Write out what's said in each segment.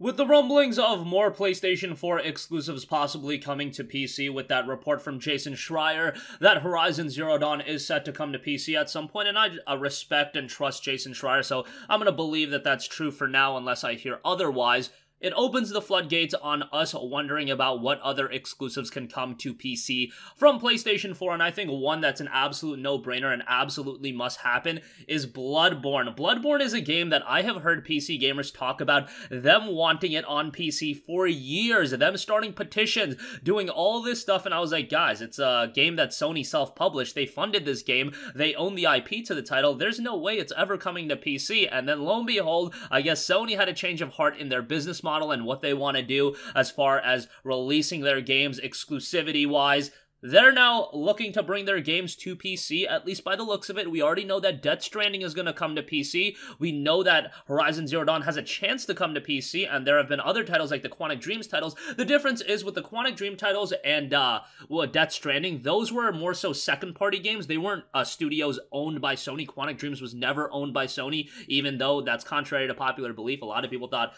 With the rumblings of more PlayStation 4 exclusives possibly coming to PC, with that report from Jason Schreier that Horizon Zero Dawn is set to come to PC at some point, and I respect and trust Jason Schreier, so I'm gonna believe that that's true for now unless I hear otherwise. It opens the floodgates on us wondering about what other exclusives can come to PC from PlayStation 4, and I think one that's an absolute no-brainer and absolutely must happen is Bloodborne. Bloodborne is a game that I have heard PC gamers talk about them wanting it on PC for years, them starting petitions, doing all this stuff, and I was like, guys, it's a game that Sony self-published. They funded this game. They own the IP to the title. There's no way it's ever coming to PC, and then lo and behold, I guess Sony had a change of heart in their business model and what they want to do as far as releasing their games exclusivity-wise. They're now looking to bring their games to PC, at least by the looks of it. We already know that Death Stranding is going to come to PC. We know that Horizon Zero Dawn has a chance to come to PC, and there have been other titles like the Quantic Dreams titles. The difference is with the Quantic Dream titles and Death Stranding, those were more so second-party games. They weren't studios owned by Sony. Quantic Dreams was never owned by Sony, even though that's contrary to popular belief. A lot of people thought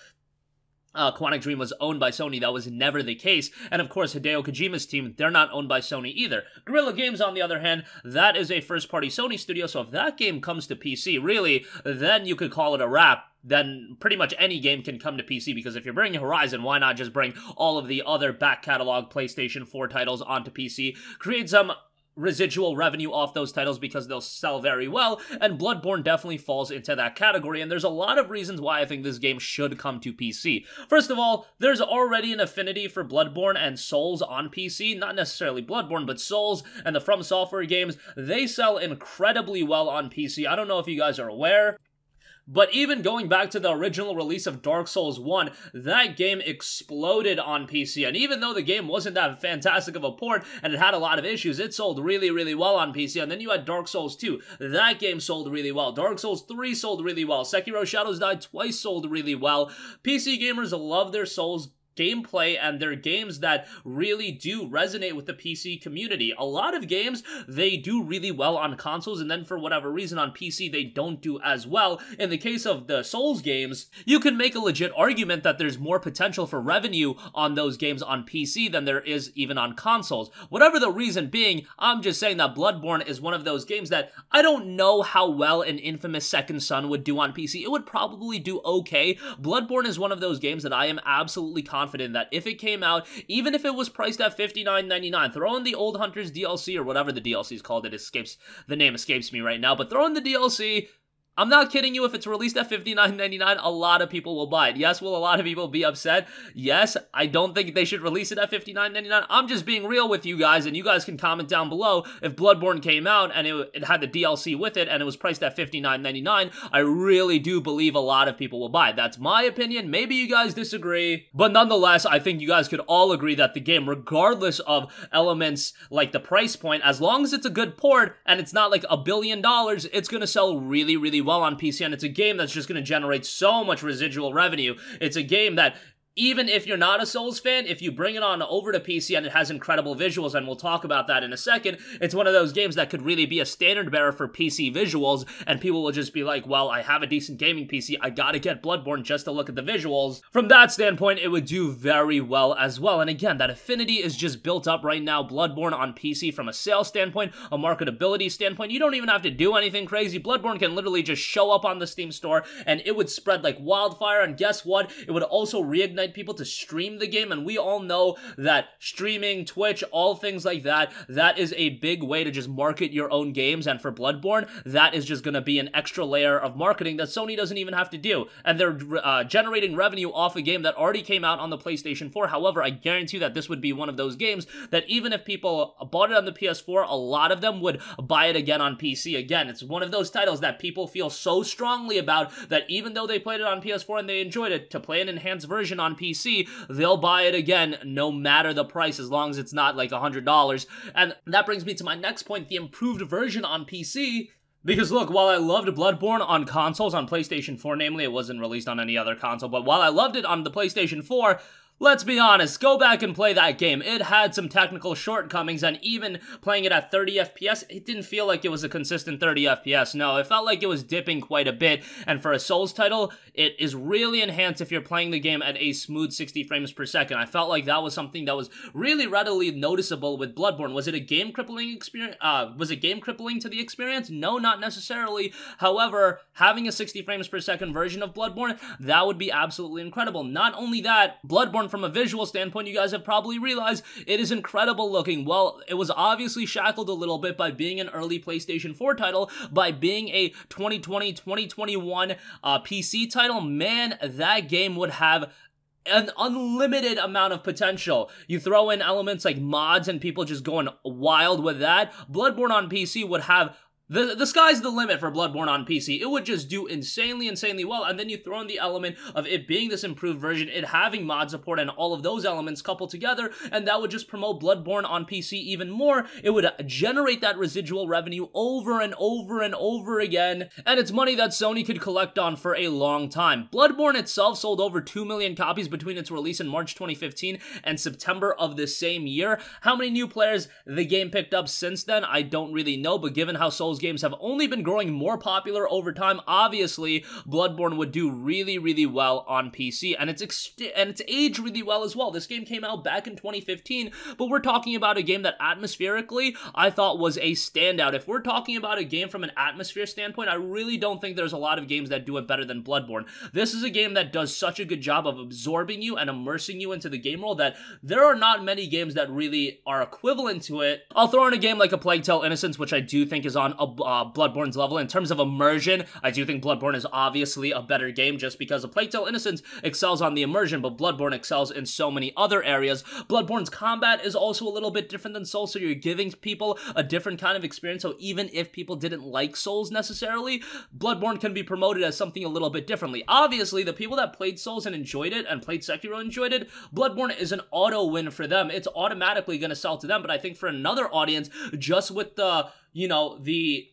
Quantic Dream was owned by Sony. That was never the case. And of course, Hideo Kojima's team, they're not owned by Sony either. Guerrilla Games, on the other hand, that is a first-party Sony studio, so if that game comes to PC, really, then you could call it a wrap. Then pretty much any game can come to PC, because if you're bringing Horizon, why not just bring all of the other back-catalog PlayStation 4 titles onto PC, create some residual revenue off those titles because they'll sell very well, and Bloodborne definitely falls into that category, and there's a lot of reasons why I think this game should come to PC. First of all, there's already an affinity for Bloodborne and Souls on PC, not necessarily Bloodborne, but Souls and the From Software games. They sell incredibly well on PC. I don't know if you guys are aware, but even going back to the original release of Dark Souls 1, that game exploded on PC, and even though the game wasn't that fantastic of a port, and it had a lot of issues, it sold really, really well on PC, and then you had Dark Souls 2. That game sold really well. Dark Souls 3 sold really well. Sekiro Shadows Die Twice sold really well. PC gamers love their Souls gameplay, and they're games that really do resonate with the PC community. A lot of games, they do really well on consoles, and then for whatever reason on PC, they don't do as well. In the case of the Souls games, you can make a legit argument that there's more potential for revenue on those games on PC than there is even on consoles. Whatever the reason being, I'm just saying that Bloodborne is one of those games that I don't know how well an Infamous Second Son would do on PC. It would probably do okay. Bloodborne is one of those games that I am absolutely confident that if it came out, even if it was priced at $59.99, throw in the Old Hunters DLC or whatever the DLC is called, the name escapes me right now, but throw in the DLC. I'm not kidding you, if it's released at $59.99, a lot of people will buy it. Yes, will a lot of people be upset? Yes, I don't think they should release it at $59.99. I'm just being real with you guys, and you guys can comment down below if Bloodborne came out and it had the DLC with it and it was priced at $59.99. I really do believe a lot of people will buy it. That's my opinion. Maybe you guys disagree, but nonetheless, I think you guys could all agree that the game, regardless of elements like the price point, as long as it's a good port and it's not like $1 billion, it's gonna sell really, really well on PC, and it's a game that's just going to generate so much residual revenue. It's a game that, even if you're not a Souls fan, if you bring it on over to PC and it has incredible visuals, and we'll talk about that in a second, it's one of those games that could really be a standard bearer for PC visuals, and people will just be like, well, I have a decent gaming PC, I gotta get Bloodborne just to look at the visuals. From that standpoint, it would do very well as well, and again, that affinity is just built up right now. Bloodborne on PC, from a sales standpoint, a marketability standpoint, you don't even have to do anything crazy. Bloodborne can literally just show up on the Steam store, and it would spread like wildfire, and guess what? It would also reignite people to stream the game, and we all know that streaming, Twitch, all things like that, that is a big way to just market your own games, and for Bloodborne, that is just going to be an extra layer of marketing that Sony doesn't even have to do, and they're generating revenue off a game that already came out on the PlayStation 4. However, I guarantee that this would be one of those games that even if people bought it on the PS4, a lot of them would buy it again on PC. Again, it's one of those titles that people feel so strongly about that even though they played it on PS4 and they enjoyed it, to play an enhanced version on PC, they'll buy it again no matter the price, as long as it's not like $100. And that brings me to my next point, the improved version on PC. Because look, while I loved Bloodborne on consoles, on PlayStation 4 namely, it wasn't released on any other console, but while I loved it on the PlayStation 4, Let's be honest, go back and play that game. It had some technical shortcomings, and even playing it at 30 FPS, it didn't feel like it was a consistent 30 FPS. No, it felt like it was dipping quite a bit, and for a Souls title, it is really enhanced if you're playing the game at a smooth 60 frames per second. I felt like that was something that was really readily noticeable with Bloodborne. Was it a game-crippling experience? Was it game-crippling to the experience? No, not necessarily. However, having a 60 frames per second version of Bloodborne, that would be absolutely incredible. Not only that, Bloodborne, from a visual standpoint, you guys have probably realized it is incredible looking. Well, it was obviously shackled a little bit by being an early PlayStation 4 title, by being a 2020-2021 PC title. Man, that game would have an unlimited amount of potential. You throw in elements like mods and people just going wild with that. Bloodborne on PC would have the sky's the limit for Bloodborne on PC. It would just do insanely well, and then you throw in the element of it being this improved version, it having mod support and all of those elements coupled together, and that would just promote Bloodborne on PC even more. It would generate that residual revenue over and over again, and it's money that Sony could collect on for a long time. Bloodborne itself sold over 2 million copies between its release in March 2015 and September of the same year. How many new players the game picked up since then, I don't really know, but given how Souls games have only been growing more popular over time, obviously Bloodborne would do really well on PC, and it's aged really well as well. This game came out back in 2015, but we're talking about a game that atmospherically I thought was a standout. If we're talking about a game from an atmosphere standpoint, I really don't think there's a lot of games that do it better than Bloodborne. This is a game that does such a good job of absorbing you and immersing you into the game world that there are not many games that really are equivalent to it. I'll throw in a game like A Plague Tale Innocence, which I do think is on a Bloodborne's level. In terms of immersion, I do think Bloodborne is obviously a better game just because A Plague Tale Innocence excels on the immersion, but Bloodborne excels in so many other areas. Bloodborne's combat is also a little bit different than Souls, so you're giving people a different kind of experience, so even if people didn't like Souls necessarily, Bloodborne can be promoted as something a little bit differently. Obviously, the people that played Souls and enjoyed it, and played Sekiro and enjoyed it, Bloodborne is an auto win for them. It's automatically going to sell to them, but I think for another audience, just with the, you know, the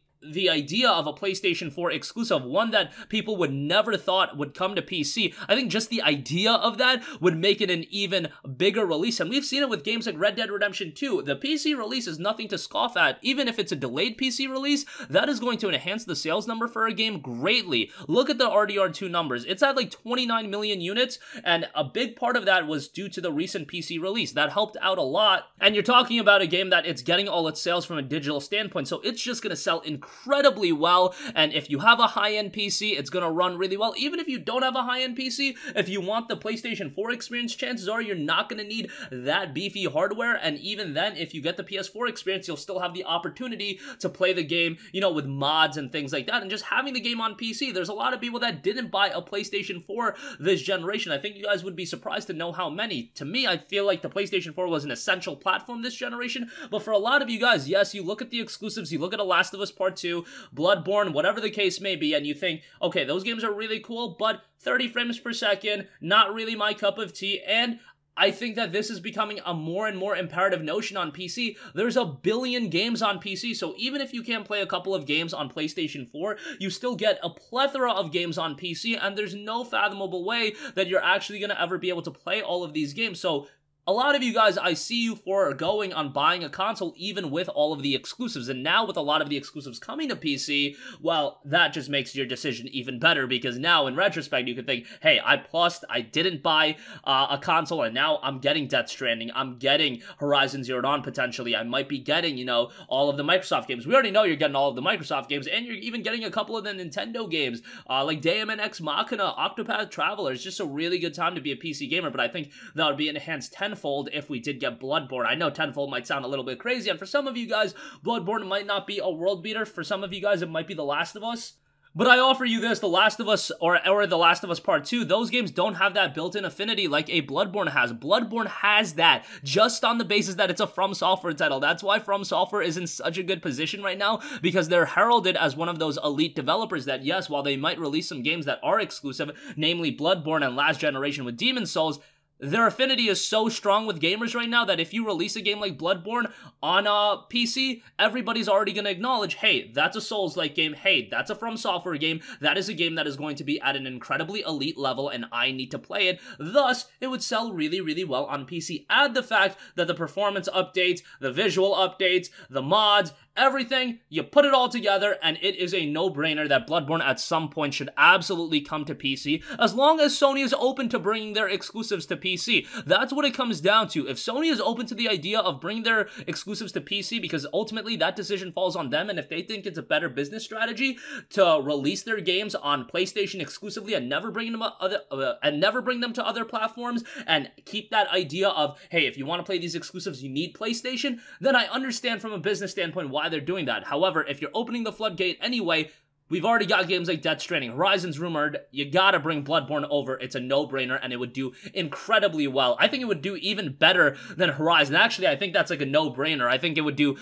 idea of a PlayStation 4 exclusive, one that people would never thought would come to PC, I think just the idea of that would make it an even bigger release, and we've seen it with games like Red Dead Redemption 2. The PC release is nothing to scoff at. Even if it's a delayed PC release, that is going to enhance the sales number for a game greatly. Look at the RDR2 numbers. It's at like 29 million units, and a big part of that was due to the recent PC release. That helped out a lot, and you're talking about a game that it's getting all its sales from a digital standpoint, so it's just going to sell incredibly well, and if you have a high-end PC, it's gonna run really well. Even if you don't have a high-end PC, if you want the PlayStation 4 experience, chances are you're not gonna need that beefy hardware, and even then, if you get the PS4 experience, you'll still have the opportunity to play the game, you know, with mods and things like that, and just having the game on PC. There's a lot of people that didn't buy a PlayStation 4 this generation. I think you guys would be surprised to know how many. To me, I feel like the PlayStation 4 was an essential platform this generation, but for a lot of you guys, yes, you look at the exclusives, you look at The Last of Us Part 2, Bloodborne, whatever the case may be, and you think, okay, those games are really cool, but 30 frames per second, not really my cup of tea, and I think that this is becoming a more and more imperative notion on PC. There's a billion games on PC, so even if you can't play a couple of games on PlayStation 4, you still get a plethora of games on PC, and there's no fathomable way that you're actually going to ever be able to play all of these games. So a lot of you guys, I see you foregoing on buying a console even with all of the exclusives, and now with a lot of the exclusives coming to PC, well, that just makes your decision even better, because now in retrospect you can think, hey, I plussed, I didn't buy a console, and now I'm getting Death Stranding, I'm getting Horizon Zero Dawn potentially, I might be getting, you know, all of the Microsoft games. We already know you're getting all of the Microsoft games, and you're even getting a couple of the Nintendo games, like Daemon X Machina, Octopath Traveler. It's just a really good time to be a PC gamer, but I think that would be enhanced tenfold if we did get Bloodborne. I know tenfold might sound a little bit crazy, and for some of you guys, Bloodborne might not be a world beater. For some of you guys, it might be The Last of Us. But I offer you this, The Last of Us or The Last of Us Part 2, those games don't have that built-in affinity like a Bloodborne has. Bloodborne has that, just on the basis that it's a From Software title. That's why From Software is in such a good position right now, because they're heralded as one of those elite developers that, yes, while they might release some games that are exclusive, namely Bloodborne and Last Generation with Demon's Souls, their affinity is so strong with gamers right now that if you release a game like Bloodborne on a PC, everybody's already going to acknowledge, hey, that's a Souls-like game, hey, that's a From Software game, that is a game that is going to be at an incredibly elite level and I need to play it, thus, it would sell really, really well on PC. Add the fact that the performance updates, the visual updates, the mods, everything, you put it all together, and it is a no-brainer that Bloodborne at some point should absolutely come to PC, as long as Sony is open to bringing their exclusives to PC. That's what it comes down to. If Sony is open to the idea of bringing their exclusives to PC, because ultimately that decision falls on them, and if they think it's a better business strategy to release their games on PlayStation exclusively and never bring them to other platforms, and keep that idea of, hey, if you want to play these exclusives, you need PlayStation, then I understand from a business standpoint why they're doing that. However, if you're opening the floodgate anyway, we've already got games like Death Stranding, Horizon's rumored, you gotta bring Bloodborne over, it's a no-brainer, and it would do incredibly well. I think it would do even better than Horizon. Actually, I think that's like a no-brainer. I think it would do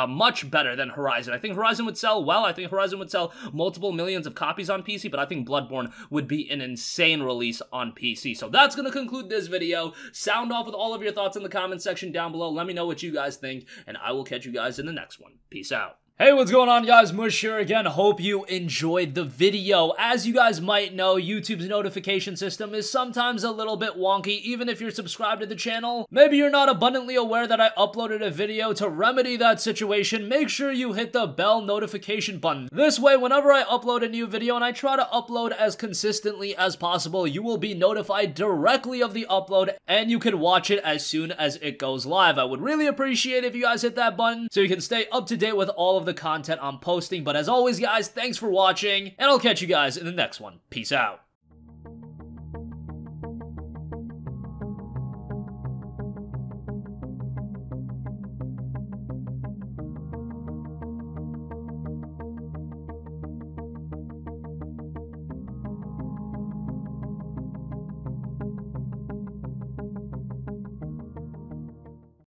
much better than Horizon. I think Horizon would sell well, I think Horizon would sell multiple millions of copies on PC, but I think Bloodborne would be an insane release on PC. So that's gonna conclude this video. Sound off with all of your thoughts in the comment section down below. Let me know what you guys think, and I will catch you guys in the next one. Peace out. Hey, what's going on, guys? Mush here again. Hope you enjoyed the video. As you guys might know, YouTube's notification system is sometimes a little bit wonky, even if you're subscribed to the channel. Maybe you're not abundantly aware that I uploaded a video. To remedy that situation, make sure you hit the bell notification button. This way, whenever I upload a new video, and I try to upload as consistently as possible, you will be notified directly of the upload, and you can watch it as soon as it goes live. I would really appreciate if you guys hit that button so you can stay up to date with all of the content I'm posting. But as always, guys, thanks for watching, and I'll catch you guys in the next one. Peace out.